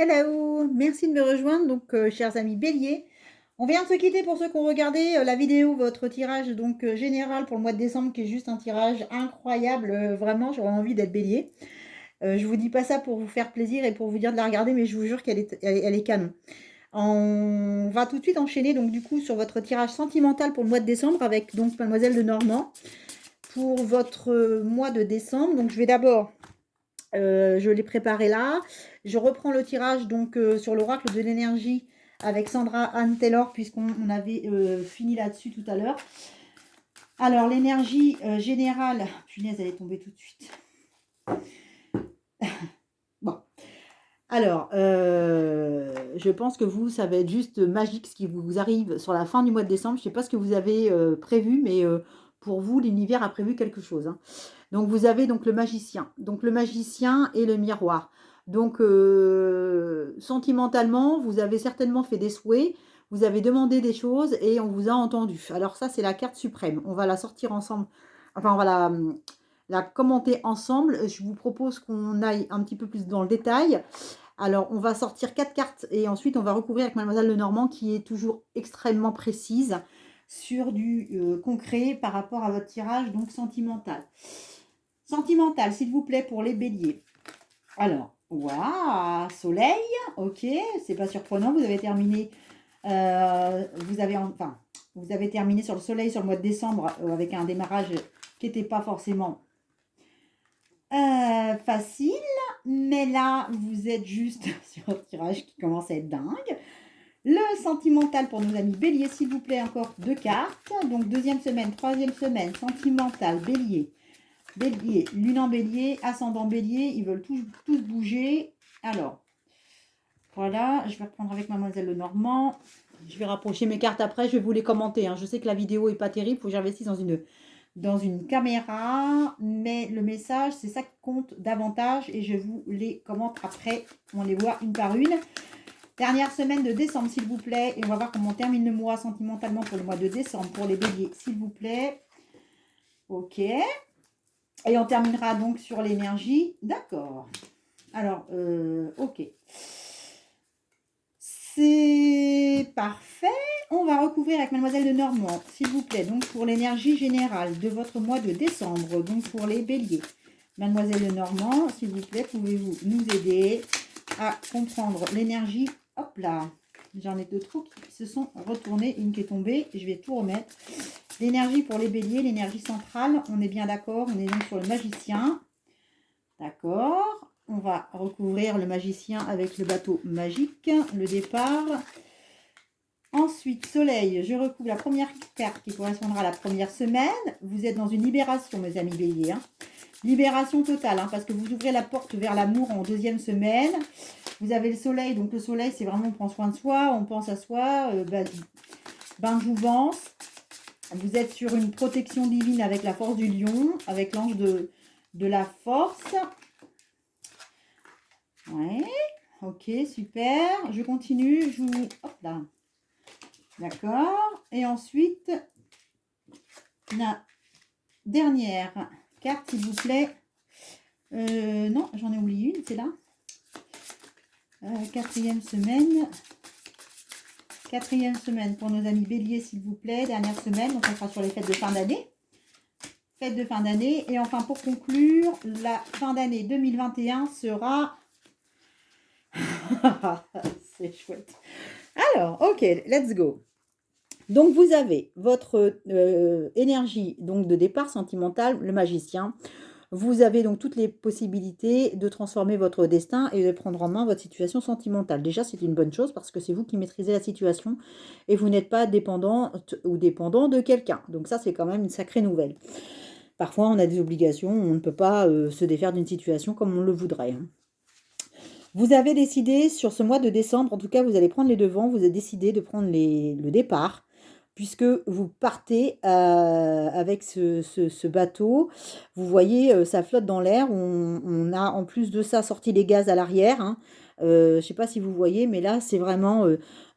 Hello, merci de me rejoindre, donc chers amis béliers. On vient de se quitter pour ceux qui ont regardé la vidéo, votre tirage donc général pour le mois de décembre, qui est juste un tirage incroyable, vraiment, j'aurais envie d'être bélier. Je vous dis pas ça pour vous faire plaisir et pour vous dire de la regarder, mais je vous jure qu'elle est canon. On va tout de suite enchaîner donc du coup sur votre tirage sentimental pour le mois de décembre avec donc Mademoiselle de Normand pour votre mois de décembre. Donc je vais d'abord je l'ai préparé là. Je reprends le tirage donc sur l'oracle de l'énergie avec Sandra Anne Taylor, puisqu'on avait fini là-dessus tout à l'heure. Alors, l'énergie générale... Punaise, elle est tombée tout de suite. Bon. Alors, je pense que vous, ça va être juste magique ce qui vous arrive sur la fin du mois de décembre. Je ne sais pas ce que vous avez prévu, mais pour vous, l'univers a prévu quelque chose, hein. Donc, vous avez donc le magicien. Donc, le magicien et le miroir. Donc, sentimentalement, vous avez certainement fait des souhaits, vous avez demandé des choses et on vous a entendu. Alors, ça, c'est la carte suprême. On va la sortir ensemble. Enfin, on va la commenter ensemble. Je vous propose qu'on aille un petit peu plus dans le détail. Alors, on va sortir 4 cartes et ensuite, on va recouvrir avec Mademoiselle Lenormand qui est toujours extrêmement précise sur du concret par rapport à votre tirage, donc sentimental. Sentimental, s'il vous plaît, pour les béliers. Alors, waouh, soleil, ok, c'est pas surprenant, vous avez terminé, vous avez terminé sur le soleil sur le mois de décembre avec un démarrage qui n'était pas forcément facile, mais là, vous êtes juste sur un tirage qui commence à être dingue. Le sentimental pour nos amis béliers, s'il vous plaît, encore 2 cartes. Donc, deuxième semaine, troisième semaine, sentimental, bélier. Bélier, lune en bélier, ascendant bélier, ils veulent tous bouger. Alors, voilà, je vais reprendre avec Mademoiselle Lenormand. Je vais rapprocher mes cartes après, je vais vous les commenter, hein. Je sais que la vidéo n'est pas terrible, il faut que j'investisse dans une caméra, mais le message, c'est ça qui compte davantage et je vous les commente après. On les voit une par une. Dernière semaine de décembre, s'il vous plaît, et on va voir comment on termine le mois sentimentalement pour le mois de décembre pour les béliers, s'il vous plaît. Ok. Et on terminera donc sur l'énergie. D'accord. Alors, ok. C'est parfait. On va recouvrir avec Mademoiselle de Normand, s'il vous plaît. Donc, pour l'énergie générale de votre mois de décembre. Donc, pour les béliers. Mademoiselle de Normand, s'il vous plaît, pouvez-vous nous aider à comprendre l'énergie. Hop là. J'en ai 2 trop qui se sont retournés. Une qui est tombée. Je vais tout remettre. L'énergie pour les béliers, l'énergie centrale, on est bien d'accord, on est donc sur le magicien. D'accord. On va recouvrir le magicien avec le bateau magique, le départ. Ensuite, soleil, je recouvre la première carte qui correspondra à la première semaine. Vous êtes dans une libération, mes amis béliers, hein. Libération totale, hein, parce que vous ouvrez la porte vers l'amour en deuxième semaine. Vous avez le soleil, donc le soleil, c'est vraiment on prend soin de soi, on pense à soi, bain de jouvence. Vous êtes sur une protection divine avec la force du lion, avec l'ange de la force. Ouais, ok, super. Je continue, je vous... Hop là. D'accord. Et ensuite, la dernière carte, s'il vous plaît. Non, j'en ai oublié une, c'est là. Quatrième semaine. Quatrième semaine pour nos amis béliers, s'il vous plaît. Dernière semaine, donc on sera sur les fêtes de fin d'année. Fêtes de fin d'année. Et enfin, pour conclure, la fin d'année 2021 sera... C'est chouette. Alors, ok, let's go. Donc, vous avez votre énergie donc de départ sentimental, le magicien. Vous avez donc toutes les possibilités de transformer votre destin et de prendre en main votre situation sentimentale. Déjà, c'est une bonne chose parce que c'est vous qui maîtrisez la situation et vous n'êtes pas dépendante ou dépendant de quelqu'un. Donc ça, c'est quand même une sacrée nouvelle. Parfois, on a des obligations, on ne peut pas se défaire d'une situation comme on le voudrait, hein. Vous avez décidé sur ce mois de décembre, en tout cas, vous allez prendre les devants, vous avez décidé de prendre le départ, puisque vous partez avec ce bateau. Vous voyez, ça flotte dans l'air. On a en plus de ça sorti les gaz à l'arrière, hein. Je ne sais pas si vous voyez, mais là, c'est vraiment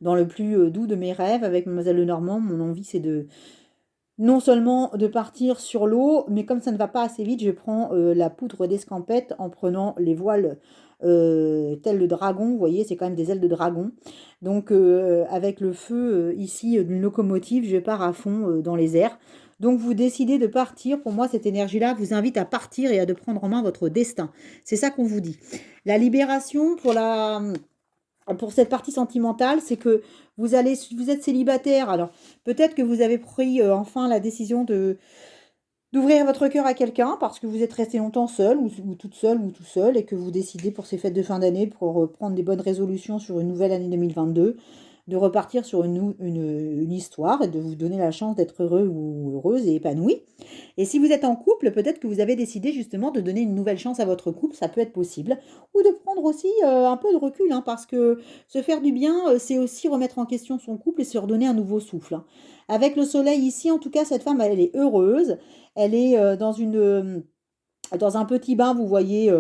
dans le plus doux de mes rêves avec Mademoiselle Lenormand. Mon envie, c'est de non seulement de partir sur l'eau, mais comme ça ne va pas assez vite, je prends la poudre d'escampette en prenant les voiles tel le dragon, vous voyez, c'est quand même des ailes de dragon. Donc, avec le feu ici d'une locomotive, je pars à fond dans les airs. Donc, vous décidez de partir. Pour moi, cette énergie-là vous invite à partir et à de prendre en main votre destin. C'est ça qu'on vous dit. La libération pour cette partie sentimentale, c'est que vous êtes célibataire. Alors, peut-être que vous avez pris enfin la décision d'ouvrir votre cœur à quelqu'un parce que vous êtes resté longtemps seul ou toute seule ou tout seul et que vous décidez pour ces fêtes de fin d'année, pour prendre des bonnes résolutions sur une nouvelle année 2022, de repartir sur une histoire et de vous donner la chance d'être heureux ou heureuse et épanoui. Et si vous êtes en couple, peut-être que vous avez décidé justement de donner une nouvelle chance à votre couple, ça peut être possible. Ou de prendre aussi un peu de recul, hein, parce que se faire du bien, c'est aussi remettre en question son couple et se redonner un nouveau souffle, hein. Avec le soleil ici, en tout cas, cette femme, elle est heureuse. Elle est dans un petit bain, vous voyez,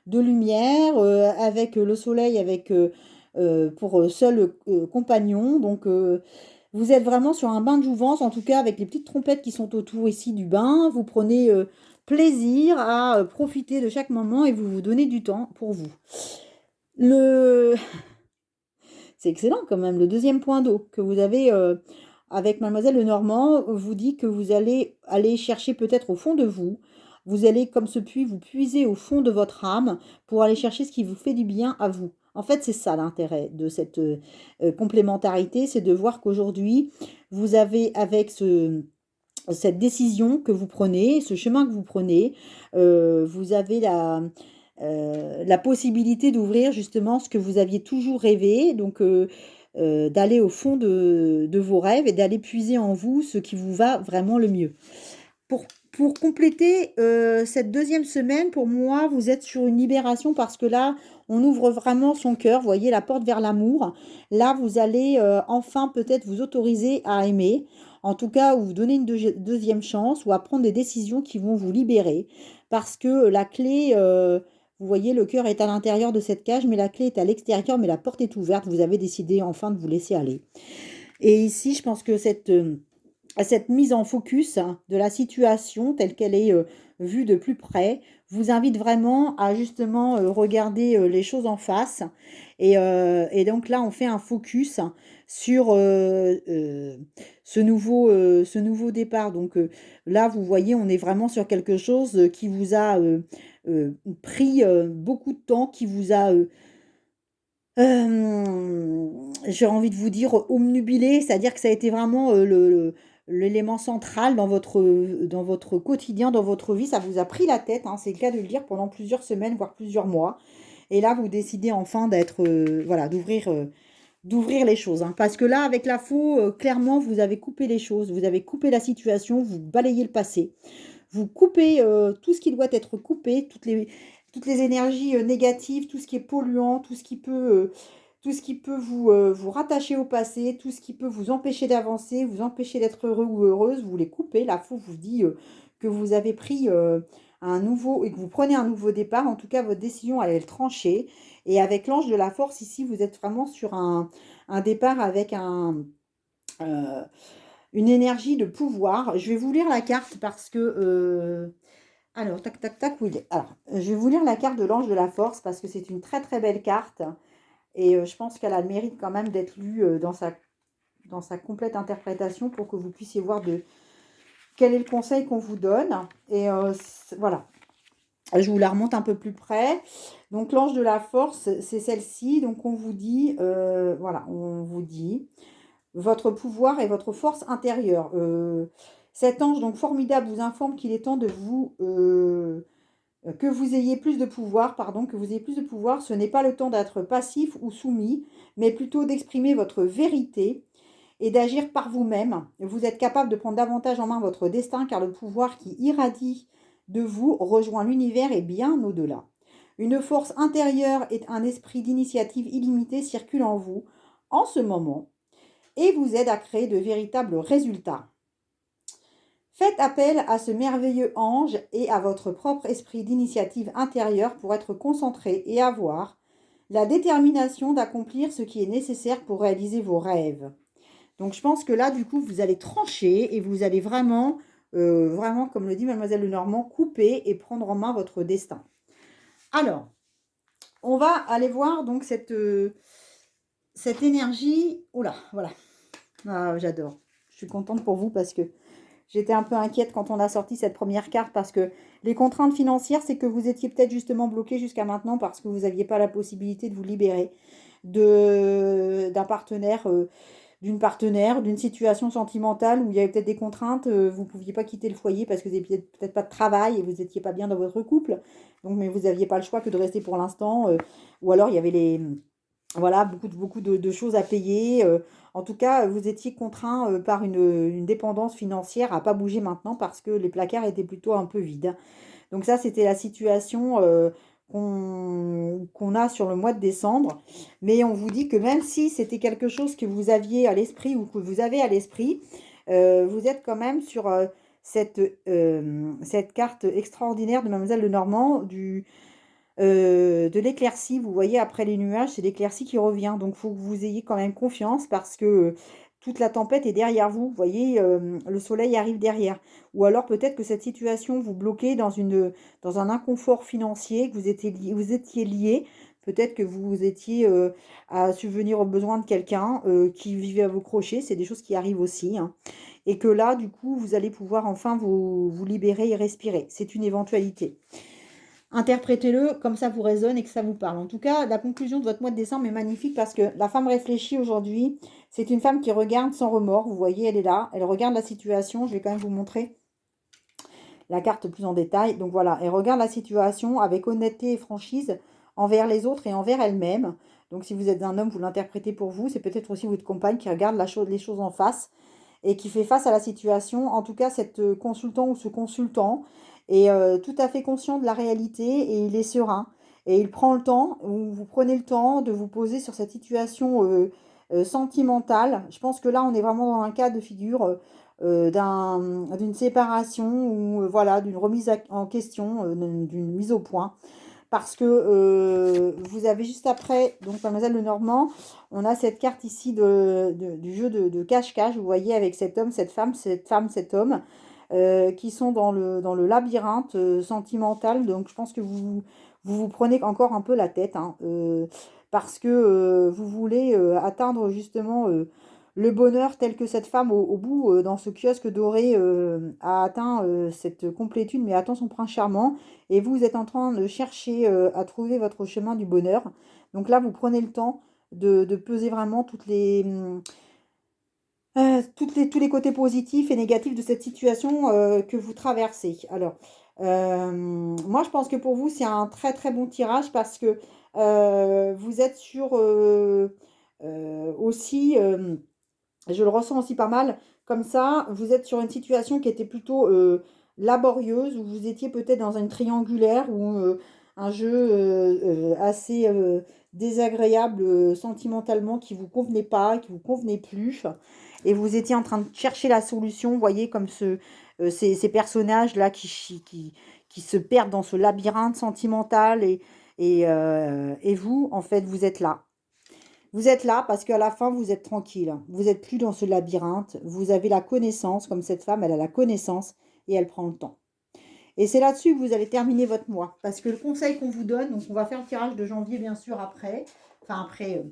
de lumière, avec le soleil, pour seul compagnon. Donc, vous êtes vraiment sur un bain de jouvence, en tout cas avec les petites trompettes qui sont autour ici du bain. Vous prenez plaisir à profiter de chaque moment et vous vous donnez du temps pour vous. Le... C'est excellent quand même. Le deuxième point d'eau que vous avez avec Mademoiselle Lenormand vous dit que vous allez aller chercher peut-être au fond de vous. Vous allez, comme ce puits, vous puiser au fond de votre âme pour aller chercher ce qui vous fait du bien à vous. En fait, c'est ça l'intérêt de cette complémentarité, c'est de voir qu'aujourd'hui, vous avez avec cette décision que vous prenez, ce chemin que vous prenez, vous avez la possibilité d'ouvrir justement ce que vous aviez toujours rêvé, donc d'aller au fond de vos rêves et d'aller puiser en vous ce qui vous va vraiment le mieux. Pour compléter cette deuxième semaine, pour moi, vous êtes sur une libération parce que là, on ouvre vraiment son cœur, vous voyez, la porte vers l'amour. Là, vous allez enfin peut-être vous autoriser à aimer, en tout cas, ou vous donner une deuxième chance, ou à prendre des décisions qui vont vous libérer. Parce que la clé, vous voyez, le cœur est à l'intérieur de cette cage, mais la clé est à l'extérieur, mais la porte est ouverte. Vous avez décidé enfin de vous laisser aller. Et ici, je pense que cette mise en focus de la situation telle qu'elle est vue de plus près vous invite vraiment à justement regarder les choses en face. Et donc là, on fait un focus sur ce nouveau départ. Donc là, vous voyez, on est vraiment sur quelque chose qui vous a pris beaucoup de temps, qui vous a j'ai envie de vous dire omnubilé, c'est-à-dire que ça a été vraiment l'élément central dans votre quotidien, dans votre vie. Ça vous a pris la tête, hein, c'est le cas de le dire, pendant plusieurs semaines, voire plusieurs mois. Et là, vous décidez enfin voilà, d'ouvrir les choses, hein. Parce que là, avec la faux, clairement, vous avez coupé les choses, vous avez coupé la situation, vous balayez le passé. Vous coupez tout ce qui doit être coupé, toutes les énergies négatives, tout ce qui est polluant, tout ce qui peut vous rattacher au passé, tout ce qui peut vous empêcher d'avancer, vous empêcher d'être heureux ou heureuse, vous les coupez. La faux vous dit que vous avez pris un nouveau, et que vous prenez un nouveau départ. En tout cas, votre décision, elle est tranchée. Et avec l'ange de la force, ici, vous êtes vraiment sur un départ avec une énergie de pouvoir. Je vais vous lire la carte parce que... alors, tac, tac, tac, oui. Alors, je vais vous lire la carte de l'ange de la force parce que c'est une très, très belle carte. Et je pense qu'elle a le mérite quand même d'être lue dans sa complète interprétation pour que vous puissiez voir quel est le conseil qu'on vous donne. Et voilà. Je vous la remonte un peu plus près. Donc, l'ange de la force, c'est celle-ci. Donc, on vous dit, voilà, on vous dit votre pouvoir et votre force intérieure. Cet ange, donc formidable, vous informe qu'il est temps de vous... que vous ayez plus de pouvoir, pardon, que vous ayez plus de pouvoir, ce n'est pas le temps d'être passif ou soumis, mais plutôt d'exprimer votre vérité et d'agir par vous-même. Vous êtes capable de prendre davantage en main votre destin car le pouvoir qui irradie de vous rejoint l'univers et bien au-delà. Une force intérieure et un esprit d'initiative illimité circulent en vous en ce moment et vous aident à créer de véritables résultats. Faites appel à ce merveilleux ange et à votre propre esprit d'initiative intérieure pour être concentré et avoir la détermination d'accomplir ce qui est nécessaire pour réaliser vos rêves. Donc je pense que là, du coup, vous allez trancher et vous allez vraiment, vraiment, comme le dit Mademoiselle Lenormand, couper et prendre en main votre destin. Alors, On va aller voir donc cette énergie. Oula, voilà. Ah, j'adore. Je suis contente pour vous parce que j'étais un peu inquiète quand on a sorti cette première carte parce que les contraintes financières, c'est que vous étiez peut-être justement bloqué jusqu'à maintenant parce que vous n'aviez pas la possibilité de vous libérer d'un partenaire, d'une partenaire, d'une situation sentimentale où il y avait peut-être des contraintes, vous ne pouviez pas quitter le foyer parce que vous n'aviez peut-être pas de travail et vous n'étiez pas bien dans votre couple. Donc, mais vous n'aviez pas le choix que de rester pour l'instant. Ou alors, il y avait voilà, beaucoup de choses à payer. En tout cas, vous étiez contraint par une dépendance financière à pas bouger maintenant parce que les placards étaient plutôt un peu vides. Donc ça, c'était la situation qu'on a sur le mois de décembre. Mais on vous dit que même si c'était quelque chose que vous aviez à l'esprit ou que vous avez à l'esprit, vous êtes quand même sur cette carte extraordinaire de Mademoiselle Lenormand de l'éclaircie. Vous voyez, après les nuages, c'est l'éclaircie qui revient. Donc, il faut que vous ayez quand même confiance parce que toute la tempête est derrière vous. Vous voyez, le soleil arrive derrière. Ou alors, peut-être que cette situation vous bloquait dans un inconfort financier, que vous étiez lié. Peut-être que vous étiez à subvenir aux besoins de quelqu'un qui vivait à vos crochets. C'est des choses qui arrivent aussi, hein. Et que là, du coup, vous allez pouvoir enfin vous libérer et respirer. C'est une éventualité. Interprétez-le comme ça vous résonne et que ça vous parle. En tout cas, la conclusion de votre mois de décembre est magnifique parce que la femme réfléchie aujourd'hui. C'est une femme qui regarde sans remords. Vous voyez, elle est là. Elle regarde la situation. Je vais quand même vous montrer la carte plus en détail. Donc voilà, elle regarde la situation avec honnêteté et franchise envers les autres et envers elle-même. Donc si vous êtes un homme, vous l'interprétez pour vous. C'est peut-être aussi votre compagne qui regarde les choses en face et qui fait face à la situation. En tout cas, cette consultant ou ce consultant est tout à fait conscient de la réalité et il est serein. Et il prend le temps, ou vous prenez le temps de vous poser sur cette situation sentimentale. Je pense que là, on est vraiment dans un cas de figure d'une séparation ou voilà, d'une remise en question, d'une mise au point. Parce que vous avez juste après, donc Mademoiselle Lenormand, on a cette carte ici du jeu de cache-cache, vous voyez, avec cet homme, cette femme, cet homme, qui sont dans le labyrinthe sentimental. Donc je pense que vous prenez encore un peu la tête, hein, parce que vous voulez atteindre justement le bonheur tel que cette femme au bout, dans ce kiosque doré, a atteint cette complétude, mais attend son prince charmant. Et vous êtes en train de chercher à trouver votre chemin du bonheur. Donc là, vous prenez le temps de peser vraiment tous les côtés positifs et négatifs de cette situation que vous traversez. Alors, moi, je pense que pour vous, c'est un très très bon tirage parce que vous êtes sur aussi, je le ressens aussi pas mal, comme ça, vous êtes sur une situation qui était plutôt laborieuse, où vous étiez peut-être dans une triangulaire ou un jeu assez désagréable sentimentalement qui vous convenait pas, qui vous convenait plus. Et vous étiez en train de chercher la solution, vous voyez, comme ces personnages-là qui se perdent dans ce labyrinthe sentimental. Et vous, en fait, vous êtes là. Vous êtes là parce qu'à la fin, vous êtes tranquille. Vous n'êtes plus dans ce labyrinthe. Vous avez la connaissance, comme cette femme, elle a la connaissance et elle prend le temps. Et c'est là-dessus que vous allez terminer votre mois. Parce que le conseil qu'on vous donne, donc on va faire le tirage de janvier, bien sûr, après. Enfin, après,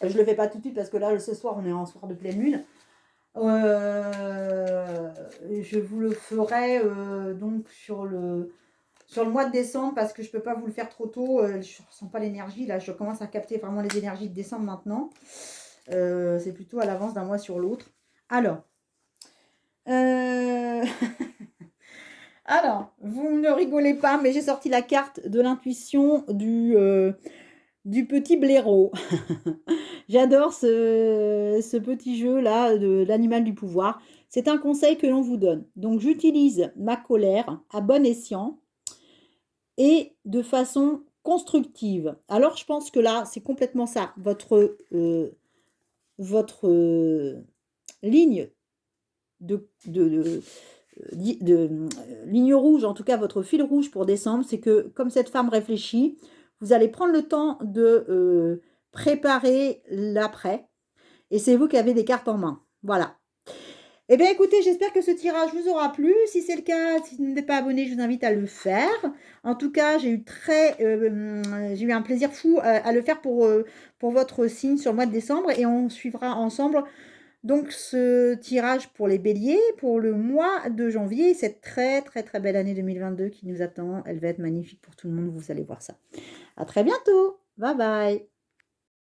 je ne le fais pas tout de suite parce que là, ce soir, on est en soir de pleine lune. Je vous le ferai donc sur le mois de décembre parce que je ne peux pas vous le faire trop tôt. Je ne ressens pas l'énergie. Là, je commence à capter vraiment les énergies de décembre maintenant. C'est plutôt à l'avance d'un mois sur l'autre. Alors, alors, vous ne rigolez pas, mais j'ai sorti la carte de l'intuition du petit blaireau. J'adore ce petit jeu-là de l'animal du pouvoir. C'est un conseil que l'on vous donne. Donc, j'utilise ma colère à bon escient et de façon constructive. Alors, je pense que là, c'est complètement ça. Votre ligne de ligne rouge, en tout cas votre fil rouge pour décembre, c'est que comme cette femme réfléchit, vous allez prendre le temps de préparer l'après et c'est vous qui avez des cartes en main. Voilà. Eh bien, écoutez, j'espère que ce tirage vous aura plu. Si c'est le cas, si vous n'êtes pas abonné, je vous invite à le faire. En tout cas, j'ai eu un plaisir fou à le faire pour votre signe sur le mois de décembre. Et on suivra ensemble donc ce tirage pour les béliers pour le mois de janvier. Cette très, très, très belle année 2022 qui nous attend. Elle va être magnifique pour tout le monde. Vous allez voir ça. À très bientôt. Bye bye.